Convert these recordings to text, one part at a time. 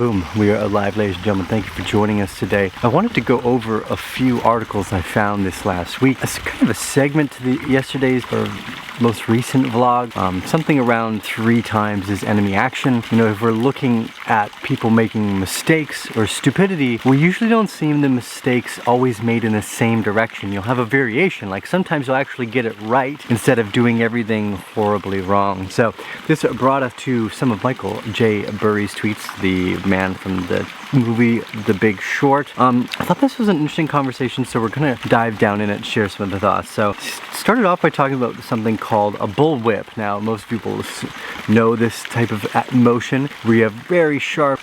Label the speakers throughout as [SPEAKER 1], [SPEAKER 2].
[SPEAKER 1] Boom, we are live, ladies and gentlemen. Thank you for joining us today. I wanted to go over a few articles I found this last week. It's kind of a segment to yesterday's or most recent vlog. Something around 3 times is enemy action. You know, if we're looking at people making mistakes or stupidity, we usually don't see the mistakes always made in the same direction. You'll have a variation, like sometimes you'll actually get it right instead of doing everything horribly wrong. So this brought us to some of Michael J. Burry's tweets, the man from the movie The Big Short. I thought this was an interesting conversation, so we're gonna dive down in it and share some of the thoughts. So started off by talking about something called a bullwhip. Now most people know this type of motion where you have very sharp,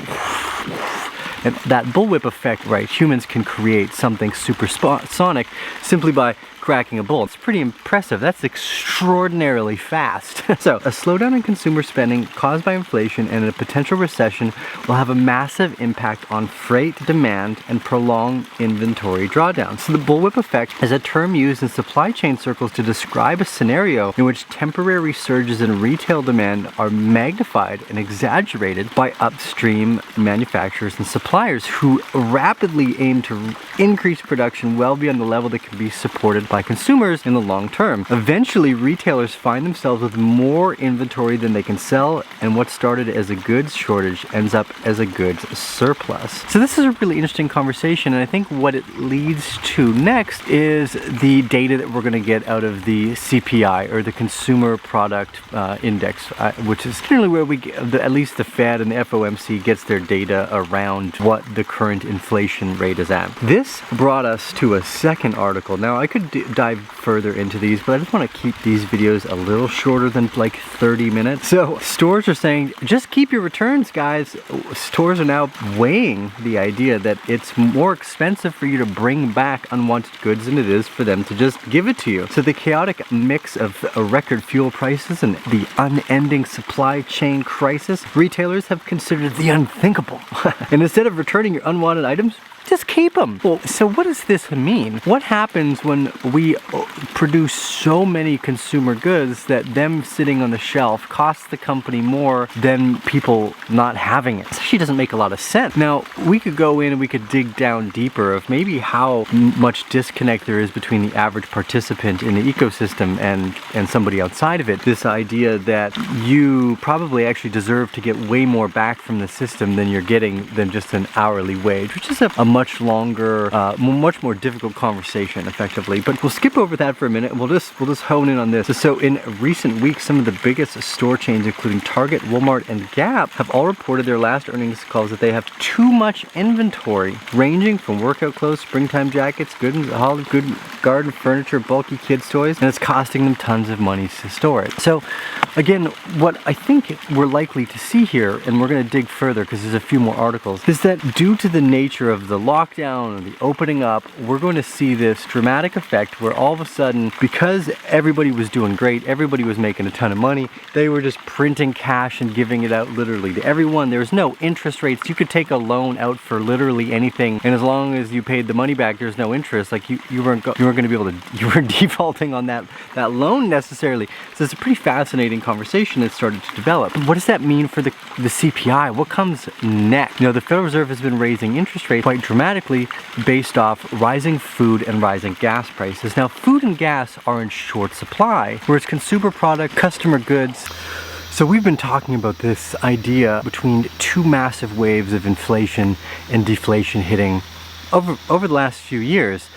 [SPEAKER 1] and that bullwhip effect, right, humans can create something supersonic simply by cracking a bull. It's pretty impressive. That's extraordinarily fast. So a slowdown in consumer spending caused by inflation and a potential recession will have a massive impact on freight demand and prolong inventory drawdown. So the bullwhip effect is a term used in supply chain circles to describe a scenario in which temporary surges in retail demand are magnified and exaggerated by upstream manufacturers and suppliers who rapidly aim to increase production well beyond the level that can be supported by consumers in the long term. Eventually, retailers find themselves with more inventory than they can sell, and what started as a goods shortage ends up as a goods surplus. So this is a really interesting conversation, and I think what it leads to next is the data that we're going to get out of the CPI, or the Consumer Product Index, which is generally where we get, at least the Fed and the FOMC gets their data around what the current inflation rate is at. This brought us to a second article. Now I could dive further into these, but I just want to keep these videos a little shorter than like 30 minutes. So stores are saying, just keep your returns, guys. Stores are now weighing the idea that it's more expensive for you to bring back unwanted goods than it is for them to just give it to you. So the chaotic mix of record fuel prices and the unending supply chain crisis, retailers have considered the unthinkable. And instead of returning your unwanted items, just keep them. Well, so what does this mean? What happens when we produce so many consumer goods that them sitting on the shelf costs the company more than people not having it? It actually doesn't make a lot of sense. Now, we could go in and we could dig down deeper of maybe how much disconnect there is between the average participant in the ecosystem and somebody outside of it. This idea that you probably actually deserve to get way more back from the system than you're getting than just an hourly wage, which is a much longer, much more difficult conversation, effectively. But we'll skip over that for a minute, and we'll just hone in on this. So in recent weeks, some of the biggest store chains, including Target, Walmart, and Gap, have all reported their last earnings calls that they have too much inventory, ranging from workout clothes, springtime jackets, good garden furniture, bulky kids toys, and it's costing them tons of money to store it. So again, what I think we're likely to see here, and we're going to dig further because there's a few more articles, is that due to the nature of the lockdown and the opening up, we're going to see this dramatic effect where all of a sudden, because everybody was doing great, everybody was making a ton of money, they were just printing cash and giving it out literally to everyone. There's no interest rates. You could take a loan out for literally anything, and as long as you paid the money back, there's no interest. Like you weren't going to be able to, you weren't defaulting on that loan necessarily. So it's a pretty fascinating conversation that started to develop. What does that mean for the CPI? What comes next? You know, the Federal Reserve has been raising interest rates quite dramatically based off rising food and rising gas prices. Now, food and gas are in short supply, whereas consumer product, customer goods. So we've been talking about this idea between 2 massive waves of inflation and deflation hitting over the last few years.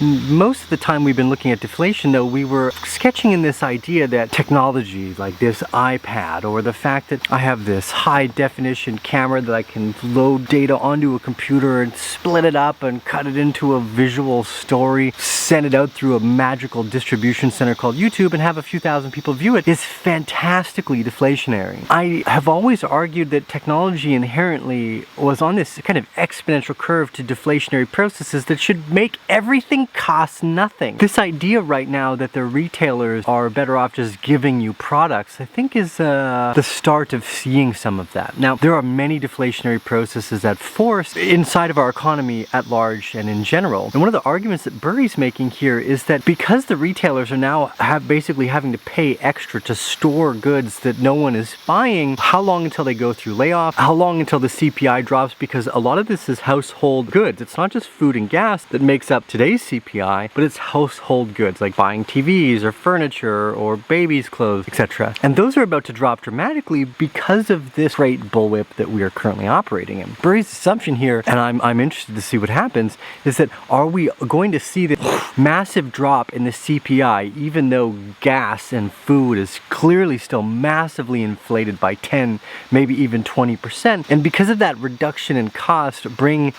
[SPEAKER 1] Most of the time we've been looking at deflation, though, we were sketching in this idea that technology like this iPad, or the fact that I have this high definition camera that I can load data onto a computer and split it up and cut it into a visual story, send it out through a magical distribution center called YouTube and have a few thousand people view it, is fantastically deflationary. I have always argued that technology inherently was on this kind of exponential curve to deflationary processes that should make everything think costs nothing. This idea right now that the retailers are better off just giving you products, I think is the start of seeing some of that. Now, there are many deflationary processes at force inside of our economy at large and in general. And one of the arguments that Burry's making here is that because the retailers are now basically having to pay extra to store goods that no one is buying, how long until they go through layoff? How long until the CPI drops? Because a lot of this is household goods. It's not just food and gas that makes up today's CPI, but it's household goods like buying TVs or furniture or babies' clothes, etc. And those are about to drop dramatically because of this great bullwhip that we are currently operating in. Burry's assumption here, and I'm interested to see what happens, is that are we going to see this massive drop in the CPI even though gas and food is clearly still massively inflated by 10, maybe even 20%, and because of that reduction in cost bring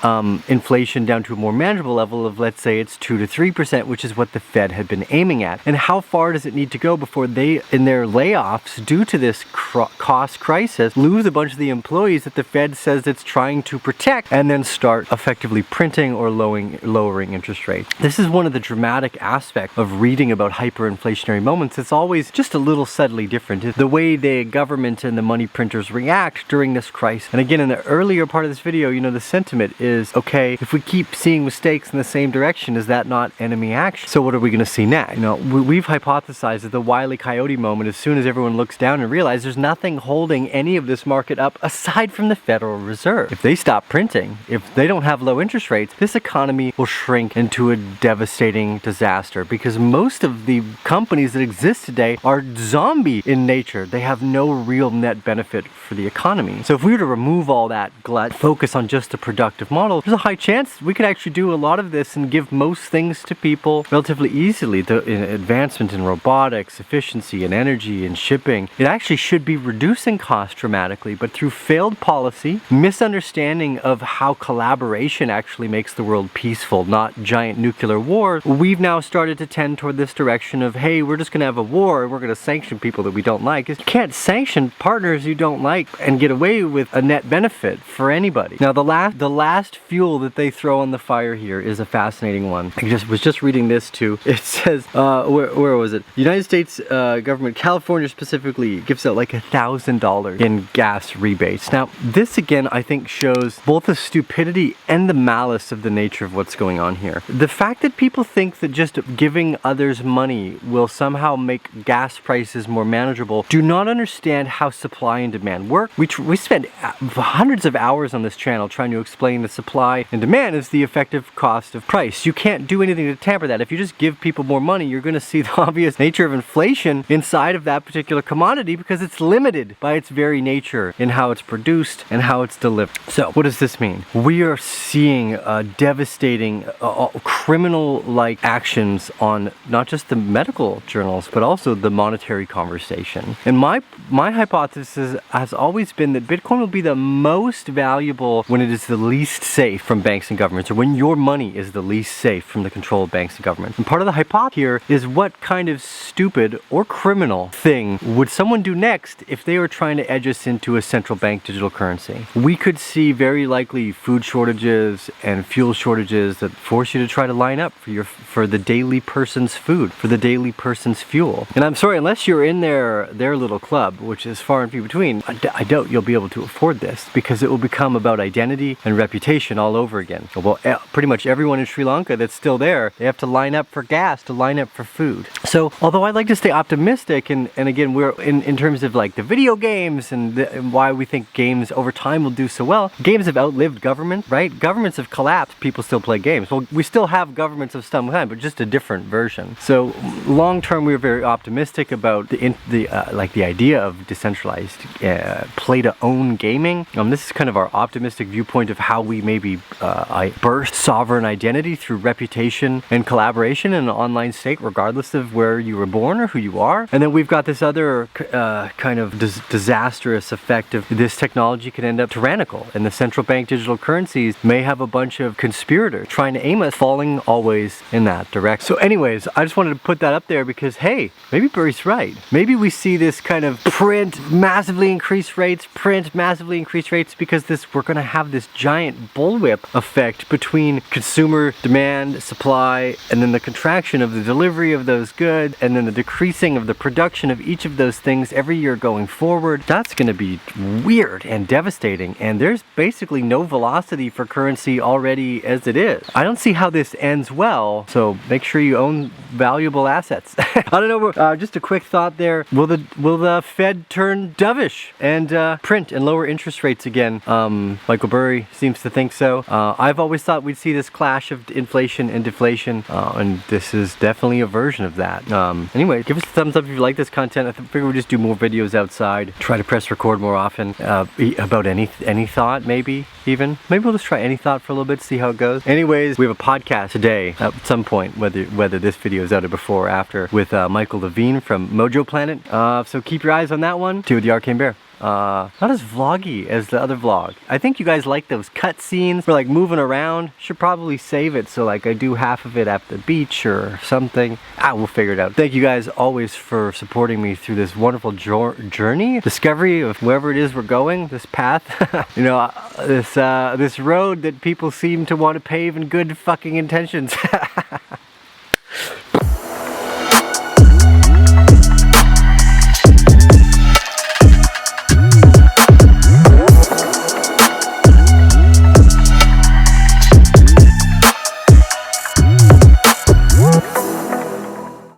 [SPEAKER 1] inflation down to a more manageable level of, let's say, it's 2 to 3%, which is what the Fed had been aiming at. And how far does it need to go before they, in their layoffs due to this cost crisis, lose a bunch of the employees that the Fed says it's trying to protect, and then start effectively printing or lowering interest rates? This is one of the dramatic aspects of reading about hyperinflationary moments. It's always just a little subtly different. The way the government and the money printers react during this crisis. And again, in the earlier part of this video, you know, the sentiment is, okay, if we keep seeing mistakes in the same direction, is that not enemy action? So what are we going to see next? You know, we've hypothesized that the Wile E. Coyote moment, as soon as everyone looks down and realizes there's nothing holding any of this market up aside from the Federal Reserve. If they stop printing, if they don't have low interest rates, this economy will shrink into a devastating disaster, because most of the companies that exist today are zombie in nature. They have no real net benefit for the economy. So if we were to remove all that glut, focus on just the productive model, there's a high chance we could actually do a lot of this and give most things to people relatively easily. The advancement in robotics, efficiency and energy and shipping, it actually should be reducing costs dramatically, but through failed policy, misunderstanding of how collaboration actually makes the world peaceful, not giant nuclear wars, we've now started to tend toward this direction of, hey, we're just going to have a war and we're going to sanction people that we don't like. You can't sanction partners you don't like and get away with a net benefit for anybody. Now, the last fuel that they throw on the fire here is a fascinating one. I was just reading this too. It says, where was it? United States government, California specifically, gives out like $1,000 in gas rebates. Now, this again, I think shows both the stupidity and the malice of the nature of what's going on here. The fact that people think that just giving others money will somehow make gas prices more manageable do not understand how supply and demand work. We spend hundreds of hours on this channel trying to explain that supply and demand is the effective cost of price. You can't do anything to tamper that. If you just give people more money, you're going to see the obvious nature of inflation inside of that particular commodity, because it's limited by its very nature in how it's produced and how it's delivered. So what does this mean? We are seeing devastating criminal-like actions on not just the medical journals, but also the monetary conversation. And my hypothesis has always been that Bitcoin will be the most valuable when it is the least safe from banks and governments, or when your money is the least safe from the control of banks and governments. And part of the hypothesis here is, what kind of stupid or criminal thing would someone do next if they were trying to edge us into a central bank digital currency? We could see very likely food shortages and fuel shortages that force you to try to line up for the daily person's food, for the daily person's fuel. And I'm sorry, unless you're in their little club, which is far and few between, I doubt you'll be able to afford this, because it will become about identity and reputation all over again. Well, pretty much everyone in Sri Lanka that's still there, they have to line up for gas, to line up for food. So although I'd like to stay optimistic, and again, we're in terms of like the video games and why we think games over time will do so well, games have outlived government, right? Governments have collapsed, people still play games. Well, we still have governments of some kind, but just a different version. So long term, we're very optimistic about the idea of decentralized play-to-own gaming. This is kind of our optimistic viewpoint of how we maybe burst sovereign identity through reputation and collaboration in an online state, regardless of where you were born or who you are. And then we've got this other kind of disastrous effect of this technology can end up tyrannical, and the central bank digital currencies may have a bunch of conspirators trying to aim us, falling always in that direction. So anyways, I just wanted to put that up there because, hey, maybe Burry's right. Maybe we see this kind of massively increase rates, because we're going to have this giant bullwhip effect between consumer demand, demand, supply, and then the contraction of the delivery of those goods, and then the decreasing of the production of each of those things every year going forward, that's going to be weird and devastating. And there's basically no velocity for currency already as it is. I don't see how this ends well, so make sure you own valuable assets. I don't know, just a quick thought there. Will the Fed turn dovish and print and lower interest rates again? Michael Burry seems to think so. I've always thought we'd see this clash of inflation and deflation, and this is definitely a version of that. Anyway, give us a thumbs up if you like this content. I figure we'll just do more videos outside, try to press record more often, about any thought, maybe even. Maybe we'll just try any thought for a little bit, see how it goes. Anyways, we have a podcast today at some point, whether this video is out before or after, with Michael Levine from Mojo Planet. So keep your eyes on that one. To the Arcane Bear. Not as vloggy as the other vlog. I think you guys like those cut scenes for like moving around. Should probably save it so like I do half of it at the beach or something. We'll figure it out. Thank you guys always for supporting me through this wonderful journey, discovery of wherever it is we're going, this path. You know, this road that people seem to want to pave in good fucking intentions.